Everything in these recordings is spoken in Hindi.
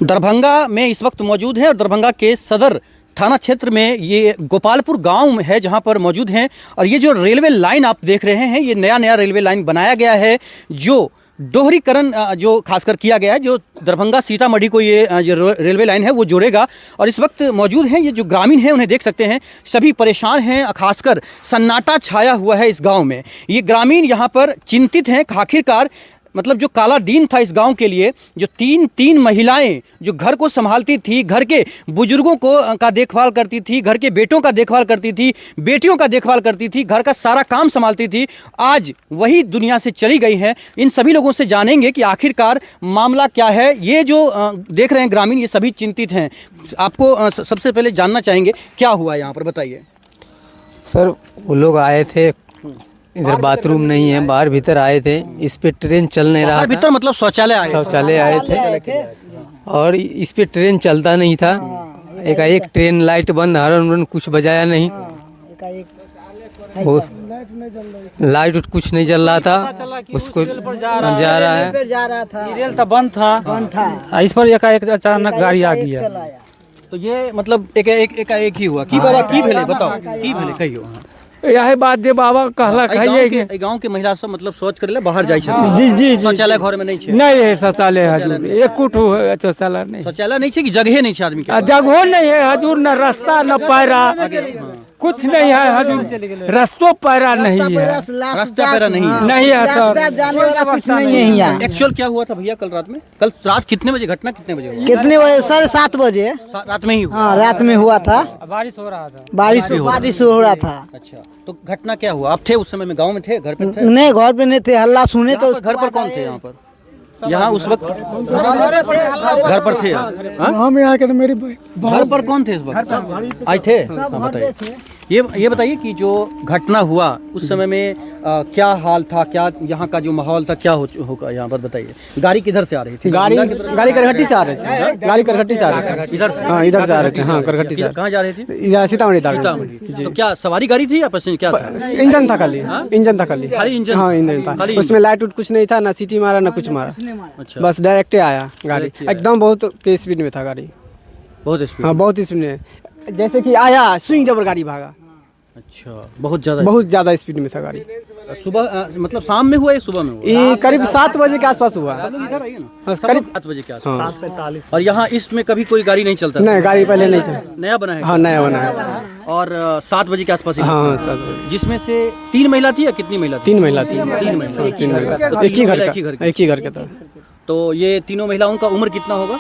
दरभंगा में इस वक्त मौजूद है और दरभंगा के सदर थाना क्षेत्र में ये गोपालपुर गांव है जहां पर मौजूद हैं। और ये जो रेलवे लाइन आप देख रहे हैं, ये नया रेलवे लाइन बनाया गया है, जो दोहरीकरण जो खासकर किया गया है, जो दरभंगा सीतामढ़ी को ये जो रेलवे लाइन है वो जोड़ेगा। और इस वक्त मौजूद हैं ये जो ग्रामीण हैं, उन्हें देख सकते हैं, सभी परेशान हैं, खासकर सन्नाटा छाया हुआ है इस गांव में। ये ग्रामीण यहाँ पर चिंतित हैं। आखिरकार मतलब जो काला दिन था इस गांव के लिए, जो तीन महिलाएं जो घर को संभालती थी, घर के बुजुर्गों को का देखभाल करती थी, घर के बेटों का देखभाल करती थी, बेटियों का देखभाल करती थी, घर का सारा काम संभालती थी, आज वही दुनिया से चली गई हैं। इन सभी लोगों से जानेंगे कि आखिरकार मामला क्या है। ये जो देख रहे हैं ग्रामीण, ये सभी चिंतित हैं। आपको सबसे पहले जानना चाहेंगे क्या हुआ यहाँ पर, बताइए। सर वो लोग आए थे, इधर बाथरूम नहीं है, बाहर भीतर आए थे, इस पे ट्रेन चल नहीं रहा था। भीतर मतलब शौचालय आए थे और इस पे ट्रेन चलता नहीं था। एकाएक ट्रेन लाइट बंद, हॉर्न कुछ बजाया नहीं, वो लाइट कुछ नहीं जल रहा था, उसको जा रहा है, रेल तो बंद था, इस पर एकाएक अचानक गाड़ी आ गई। तो ये मतलब एक ही हुआ कि बाबा की भेले, बताओ की भेले कहियो। यही बात जे बाबा कहला कहिए। गांव के महिला सब मतलब शौच करे बाहर जाय छथिन। जी शौचालय घर में नहीं छे। नहीं है शौचालय हजूर, एक कुट शौचालय नहीं, शौचालय नहीं छे कि जगह नहीं छे आदमी के, जगह नहीं है हजूर, न रास्ता न पैरा, कुछ नहीं है हजूर, रास्तों पैरा नहीं है, रास्ता पैरा नहीं है, नहीं है सर, जाने वाला कुछ नहीं है यहाँ। एक्चुअल क्या हुआ था भैया कल रात में? कल रात कितने बजे घटना, कितने बजे हुआ? कितने बजे? 7:30 बजे रात में ही हुआ? हाँ, रात में हुआ था, बारिश हो रहा था, बारिश हो रहा था। अच्छा, तो घटना क्या हुआ? आप थे उस समय में गाँव में थे, घर पे थे? नहीं, घर पे नहीं थे, हल्ला सुने तो। घर पर कौन थे यहाँ पर? यहाँ उस वक्त घर पर थे हम यहाँ के मेरी घर पर कौन थे इस वक्त? आए थे? बताइए, ये बताइए कि जो घटना हुआ उस समय में क्या हाल था, क्या यहाँ का जो माहौल था, क्या होगा यहाँ पर बताइए। गाड़ी किधर से आ रही थी? गाड़ी करघट्टी से आ रहे थे, गाड़ी करघट्टी से आ रहे थे, इधर से? हाँ, इधर से आ रहे थे, हाँ, करघट्टी से। कहाँ जा रही थी? इधर सीतामढ़ी था। तो क्या सवारी गाड़ी थी या पैसेंजर? क्या इंजन था खाली, इंजन था खाली, इंजन? हाँ, इंजन था, उसमें लाइट उट कुछ नहीं था, ना सीटी मारा ना कुछ मारा, अच्छा, बस डायरेक्ट आया गाड़ी, एकदम बहुत तेज स्पीड में था गाड़ी, बहुत स्पीड, हाँ, बहुत स्पीड में, जैसे कि आया स्विंग जबर गाड़ी भागा। अच्छा, बहुत ज्यादा स्पीड में था गाड़ी। सुबह मतलब शाम में हुआ या सुबह में हुआ? ये करीब 7 बजे के आसपास हुआ, इधर आइए ना, करीब 7 बजे के आसपास, 7:45। और यहाँ इसमें कभी कोई गाड़ी नहीं चलता? नहीं, गाड़ी पहले नहीं चला, नया बना है? हाँ, नया बना है। और 7 बजे के आसपास? हाँ, 7 बजे। जिसमें से 3 महिला थी या कितनी महिला थी? 3 महिला थी, 3 महिला, एक ही घर का था। तो ये तीनों महिलाओं का उम्र कितना होगा?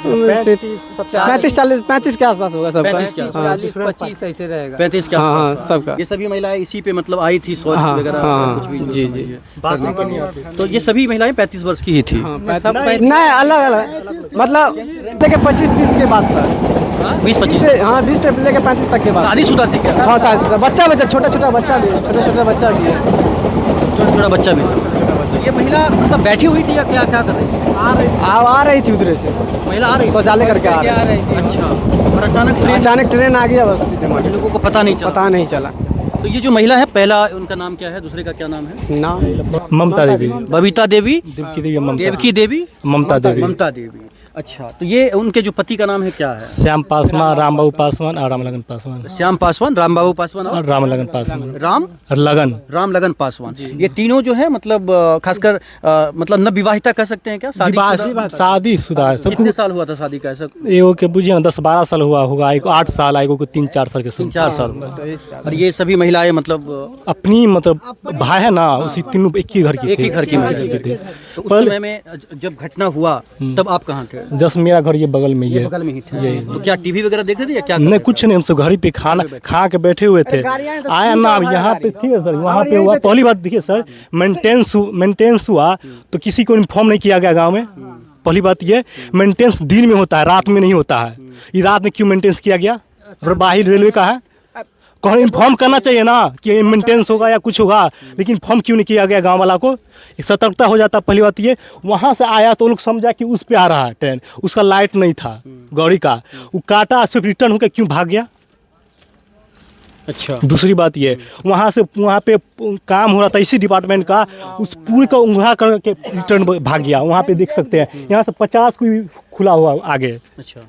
35 के आसपास होगा सबका, 35 के आसपास, 40-25 ऐसे रहेगा, 35 के हाँ, आसपास सबका। ये सभी महिलाएं इसी पे मतलब आई थी, शौच वगैरह कुछ भी? जी तो ये सभी महिलाएं 35 वर्ष की ही थी? नहीं, अलग मतलब देखिए 25-30 के बाद था, 20-25 से, हाँ, 20 से लेके 35 तक के बाद। शादीशुदा थी क्या? हाँ, शादीशुदा, बच्चा छोटा बच्चा भी, छोटा बच्चा भी है, छोटा बच्चा भी। ये महिला मतलब बैठी हुई थी या क्या कर रही थी? आ रही थी उधर से, महिला आ रही, शौचालय करके आ रही थी। अच्छा, और अचानक ट्रेन आ गया, बस सीधे मार, लोगों को पता नहीं चला। तो ये जो महिला है, पहला उनका नाम क्या है, दूसरे का क्या नाम है? नाम ममता देवी, बबीता देवी, देवकी देवी, ममता देवी। अच्छा, तो ये उनके जो पति का नाम है क्या है? श्याम पासवान, राम बाबू पासवान और रामलगन पासवान। श्याम पासवान, राम बाबू पासवान और रामलगन पासवान। राम लगन पासवान। ये तीनों जो है मतलब खासकर मतलब नवविवाहिता कह सकते हैं क्या? शादीशुदा है। कितने साल हुआ था शादी का? ऐसा एगो के बुझिए 10-12 साल हुआ होगा, एक 8 साल, एगो को 3-4 साल के, 3-4 साल। और ये सभी महिलाएं मतलब अपनी मतलब भाई है ना, उसी तीनों एक ही घर की महिला थी। उस समय में जब घटना हुआ तब आप कहाँ थे? जस्ट मेरा घर ये बगल में ही है। बगल में ही थे। तो क्या टीवी वगैरह देख रहे थे या क्या? नहीं, कुछ नहीं, हम सब घर पे खाना खा के बैठे हुए थे। आया ना यहाँ पे, ठीक है सर, वहाँ पे हुआ। पहली बात देखिए सर, मेंटेनेंस हुआ तो किसी को इन्फॉर्म नहीं किया गया गाँव में। पहली बात ये, मेंटेनेंस दिन में होता है, रात में नहीं होता है। ये रात में क्यों मेंटेनेंस किया गया? बाहर रेलवे का है, कौन इन्फॉर्म करना चाहिए ना कि मेंटेनेंस होगा या कुछ होगा, लेकिन इन्फॉर्म क्यों नहीं किया गया गांव वाला को? सतर्कता हो जाता। पहली बात ये, वहां से आया तो लोग समझा कि उस पे आ रहा है ट्रेन, उसका लाइट नहीं था गौरी का, वो काटा, सिर्फ रिटर्न होकर क्यों भाग गया? अच्छा। दूसरी बात ये, वहाँ से वहाँ पे काम हो रहा था इसी डिपार्टमेंट का, उस पूरे का उंगला करके रिटर्न भाग गया। वहाँ पे देख सकते हैं, यहाँ से 50 कोई खुला हुआ आगे। अच्छा,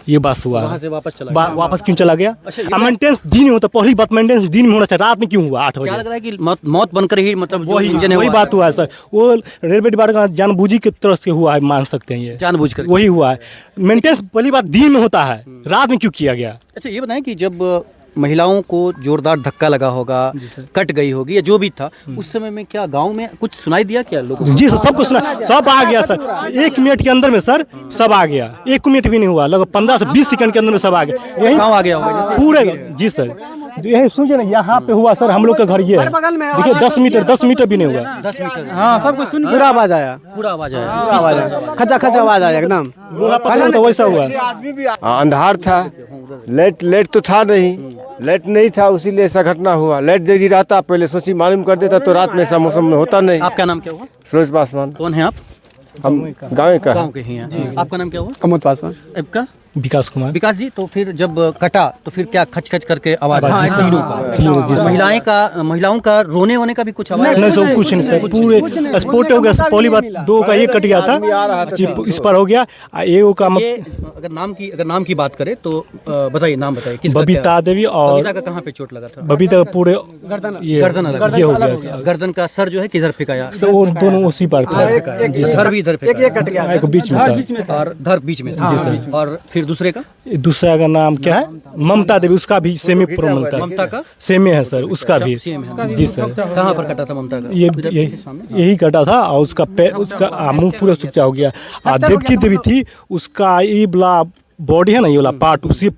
ये बात हुआ। वहाँ से वापस चला गया। वापस क्यों चला गया? अच्छा, मेंटेनेंस दिन में होता, पहली बात मेंटेनेंस दिन में होना चाहिए, रात में क्यों हुआ 8 बजे? क्या लग रहा है कि मौत बनकर ही मतलब जो वही इंजन है वही वो बात हुआ है सर। वो रेलवे डिपार्टमेंट का जानबूझी की तरफ से हुआ है, मान सकते हैं ये जानबूझकर। वही हुआ है। मेंटेनेंस पहली बात दिन में होता है, रात में क्यों किया गया? अच्छा, ये बताएं कि जब महिलाओं को जोरदार धक्का लगा होगा, कट गई होगी या जो भी था, उस समय में क्या गांव में कुछ सुनाई दिया क्या लोगों को? जी सर, सब कुछ सुना, सब आ गया सर। 1 मिनट के अंदर में सर सब आ गया, 1 मिनट भी नहीं हुआ, लगभग 15 से 20 सेकंड के अंदर में सब आ गया। यही गाँव आ गया होगा जैसे? पूरे। जी सर, यही सोचिए ना, यहाँ पे हुआ सर, हम लोग का घर ये है, देखिए 10 मीटर भी नहीं हुआ। 10 मीटर हाँ सब कुछ सुन, पूरा आवाज आया, पूरा आवाज आया। आवाज आया, खचा खचा आवाज आया एकदम। तो वैसा हुआ। अंधार था, लाइट तो था नहीं, लाइट नहीं था, उसीलिए ऐसा घटना हुआ। लाइट यदि रहता पहले सोची मालूम कर देता तो रात में ऐसा मौसम में होता नहीं। आपका नाम क्या हुआ? सूरज पासवान, कौन है आप? हम गाँव का गाँव के ही हैं। आपका नाम क्या हुआ? कमोद पासवान। आपका? विकास कुमार। विकास जी, तो फिर जब कटा तो फिर क्या खच खच करके आवाज आई? हाँ, तीनों का। महिलाओं का रोने वोने का भी कुछ आवाज? नहीं सब कुछ नहीं था, पूरे स्पोर्ट हो गया। पहली बात 2 का ये कट गया था, इस पर हो गया। एगो का ये अगर नाम की बात करें तो बताइए, नाम बताइए। किस बबीता देवी, और बबीता का कहाँ पे चोट लगा था? बबीता का पूरे गर्दन ये हो गया था। गर्दन का सर जो है किधर फेंकाया? तो वो दोनों उसी पर था, सर भी इधर फेंका, कट गया, एक बीच में था और धर बीच में था। और फिर दूसरे का? दूसरा का नाम क्या है? ममता देवी, उसका भी सेमी प्रॉब्लम था। ममता का सेमे है सर, उसका भी। सेम है। जी सर। कहाँ पर कटा था ममता का? यही कटा था, और उसका पैर, उसका मुंह पूरा सुच्चा हो गया। देवकी देवी थी, उसका ये वाला बॉडी है ना, ये वाला पार्ट उसी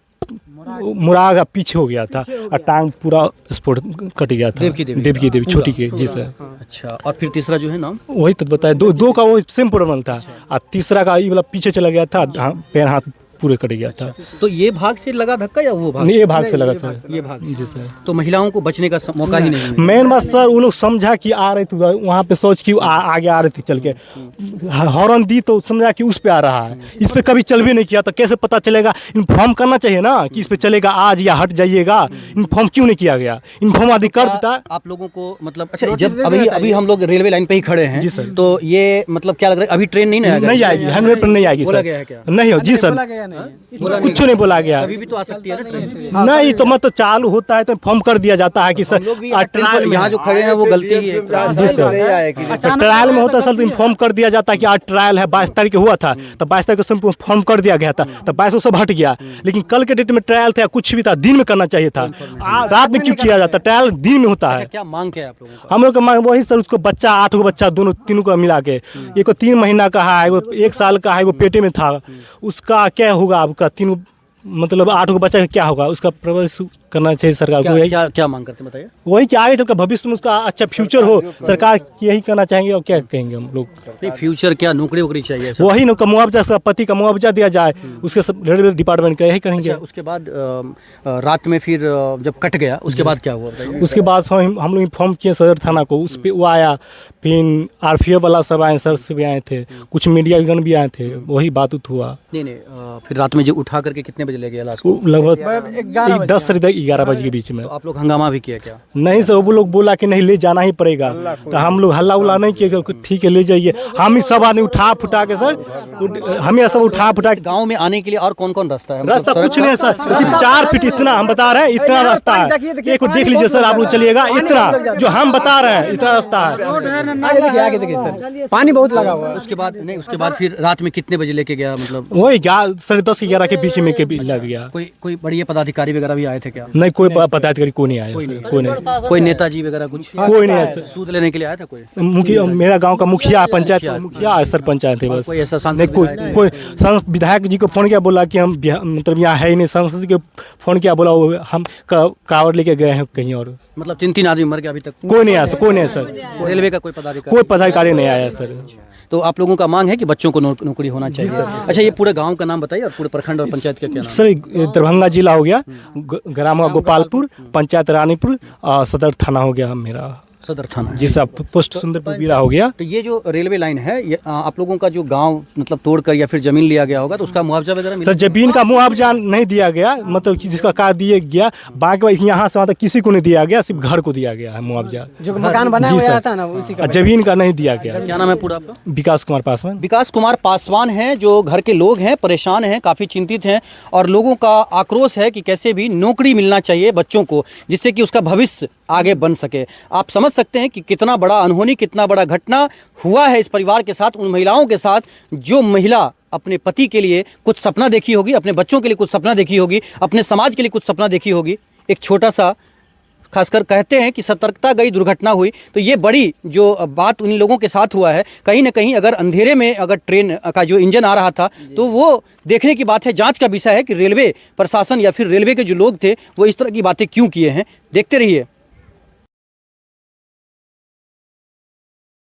मुड़ा का पीछे हो गया था, और टांग पूरा स्पोर्ट कट गया था। देवकी देवी छोटी के। जी सर। अच्छा, और फिर तीसरा जो है नाम? वही तो बताया, दो का वो सेम प्रॉब्लम था, और तीसरा का ये वाला पीछे चला गया था, पैर हाथ पूरे कट गया था। तो ये भाग से लगा धक्का या वो भाग? नहीं, ये भाग से लगा सर। ये भाग। जी सर। तो महिलाओं को बचने का मौका ही नहीं मिला। मेन बात सर, वो लोग समझा कि आ रहे थे वहाँ पे, सोच कि आगे आ रहे थे चल के, हॉर्न दी तो समझा कि उस पे आ रहा है, इस पे कभी चल भी नहीं किया, तो कैसे पता चलेगा? इन्फॉर्म करना चाहिए ना कि इस पे चलेगा आज या हट जाइएगा। इन्फॉर्म क्यों नहीं किया गया? इन्फॉर्म आदि कर देता। आप लोगों को मतलब, अच्छा जब अभी हम लोग रेलवे लाइन पे ही खड़े हैं। जी सर। तो ये मतलब क्या लग रहा है, अभी ट्रेन नहीं आएगी? नहीं आएगी, 100% नहीं आएगी बोला सर। गया है क्या? नहीं हो। जी सर, कुछ नहीं बोला गया। अभी भी तो आ सकती है ना ट्रेन? नहीं तो मतलब चालू होता है तो इन्फॉर्म कर दिया जाता है कि सर ट्रायल में, यहाँ जो खड़े हैं वो गलती ही है। जी सर, ट्रायल में होता सर तो इन्फॉर्म कर दिया जाता है कि आज ट्रायल है, 22 तारीख को हुआ था, तो 22 तारीख को इन्फॉर्म कर दिया गया था, तो 22 को सब हट गया। लेकिन कल के डेट में ट्रायल था, कुछ भी था, दिन में करना चाहिए था, रात में क्यों किया जाता? ट्रायल दिन में होता है। क्या मांग क्या है आप लोगों का? हम लोग का मांग वही सर, उसको बच्चा 8 गो बच्चा, दोनों तीनों का मिला के, एक को 3 महीना का है, वो 1 साल का है, वो पेटे में था, उसका क्या होगा आपका? तीनों मतलब 8 को बच्चा का क्या होगा? उसका परवरिश करना चाहिए सरकार को। क्या क्या मांग करते बताइए? वही कि आगे चलकर भविष्य में उसका अच्छा फ्यूचर हो, सरकार यही करना चाहेंगे। और क्या कहेंगे हम लोग? नहीं, फ्यूचर क्या, नौकरी वोकरी चाहिए सब? वही ना, मुआवजा, उसका पति का मुआवजा दिया जाए, उसके सब रेलवे डिपार्टमेंट का यही करेंगे। अच्छा, उसके बाद रात में फिर जब कट गया उसके बाद क्या हुआ बताइए? उसके बाद हम लोग इन्फॉर्म किए सदर थाना को, उस पर वो आया, फिर RPF वाला सब आए, सर से भी आए थे, कुछ मीडिया जन भी आए थे, वही बात हुआ। नहीं, फिर रात में जो उठा करके कितने बजे ले गया लाश को? लगभग 10 से 11 बजे के बीच में। तो आप लोग हंगामा भी किया क्या? नहीं सर, वो लोग बोला कि नहीं ले जाना ही पड़ेगा, तो हम लोग हल्ला उल्ला नहीं किए, ठीक है ले जाइए। हम ही सब आदमी उठा फुटा के सर, हमें सब उठा फुटा के। गांव में आने के लिए और कौन कौन रास्ता है? रास्ता कुछ नहीं है सर, सिर्फ 4 फीट इतना हम बता रहे हैं, इतना रास्ता है। एक देख लीजिए सर, आप लोग चलिएगा, इतना जो हम बता रहे हैं इतना रास्ता है। आगे देखिए सर, पानी बहुत लगा हुआ है। उसके बाद फिर रात में कितने बजे लेके गया? मतलब वही 10:30 से 11 के बीच में के भी लग गया। कोई बड़ी पदाधिकारी वगैरह भी आए थे क्या? नहीं, कोई पदाधिकारी कोई नहीं आया सर, कोई नहीं। कोई नेताजी वगैरह कुछ? कोई नहीं आया सर। सूद लेने के लिए आया था कोई? मुखिया, मेरा गांव का मुखिया, पंचायत मुखिया, सरपंच आए थे बस। कोई ऐसा नहीं, कोई विधायक जी को फोन किया, बोला कि हम मतलब यहाँ है ही नहीं। सांसद के फोन किया, बोला वो हम कावड़ लेके गए हैं कहीं और। मतलब 3 आदमी मर गया अभी तक? कोई नहीं आया सर, कोई नहीं सर। रेलवे का कोई पदाधिकारी? कोई पदाधिकारी नहीं आया सर। तो आप लोगों का मांग है कि बच्चों को नौकरी होना चाहिए। अच्छा, ये पूरे गांव का नाम बताइए और पूरे प्रखंड और पंचायत का क्या नाम? सर, दरभंगा जिला हो गया, ग्राम गोपालपुर, पंचायत रानीपुर, सदर थाना हो गया मेरा। सदर थाना। जी साहब, पोस्ट सुंदरपुर बीरा हो गया। तो ये जो रेलवे लाइन है, ये आप लोगों का जो गांव मतलब तोड़कर या फिर जमीन लिया गया होगा, तो उसका मुआवजा वगैरह मिला? सर जमीन का मुआवजा नहीं दिया गया, मतलब कि जिसका कार दिया गया, बाकी यहाँ से वहाँ तक किसी को नहीं दिया गया, सिर्फ घर को दिया गया है मुआवजा। जो मकान बना जी हुआ सर। था ना उसी का जमीन का नहीं दिया गया। क्या नाम है पूरा आपका? विकास कुमार पासवान। विकास कुमार पासवान हैं, जो घर के लोग हैं, परेशान हैं, काफ़ी चिंतित हैं और लोगों का आक्रोश है कि कैसे भी नौकरी मिलना चाहिए बच्चों को, जिससे कि उसका भविष्य आगे बन सके। आप समझ सकते हैं कि कितना बड़ा अनहोनी, कितना बड़ा घटना हुआ है इस परिवार के साथ, उन महिलाओं के साथ जो महिला अपने पति के लिए कुछ सपना देखी होगी, अपने बच्चों के लिए कुछ सपना देखी होगी, अपने समाज के लिए कुछ सपना देखी होगी। एक छोटा सा, खासकर कहते हैं कि सतर्कता गई दुर्घटना हुई, तो ये बड़ी जो बात उन लोगों के साथ हुआ है, कहीं ना कहीं अगर अंधेरे में अगर ट्रेन का जो इंजन आ रहा था तो वो देखने की बात है, जांच का विषय है कि रेलवे प्रशासन या फिर रेलवे के जो लोग थे वो इस तरह की बातें क्यों किए हैं। देखते रहिए